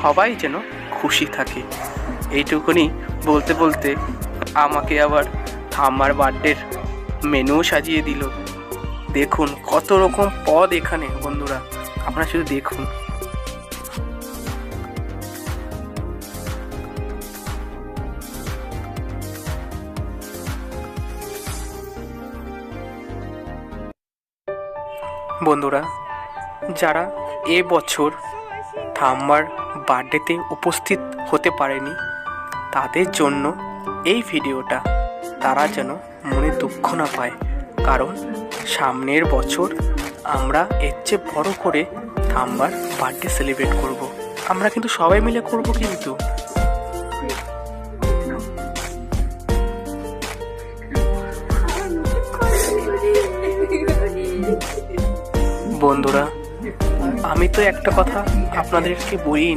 সবাই যেন খুশি থাকে। এইটুকুনি বলতে বলতে আমাকে আবার ঠাম্মার বার্থডের মেনুও সাজিয়ে দিল। দেখুন কত রকম পদ এখানে বন্ধুরা, আপনারা শুধু দেখুন। বন্ধুরা, যারা এবছর ঠাম্মার বার্থডেতে উপস্থিত হতে পারেনি তাদের জন্য এই ভিডিওটা, তারা যেন মনে দুঃখ না পায়, কারণ সামনের বছর আমরা এর চেয়ে বড় করে ঠাম্মার বার্থডে সেলিব্রেট করব। আমরা কিন্তু সবাই মিলে করব কিন্তু। বন্ধুরা, আমি তো একটা কথা আপনাদেরকে বলিনি,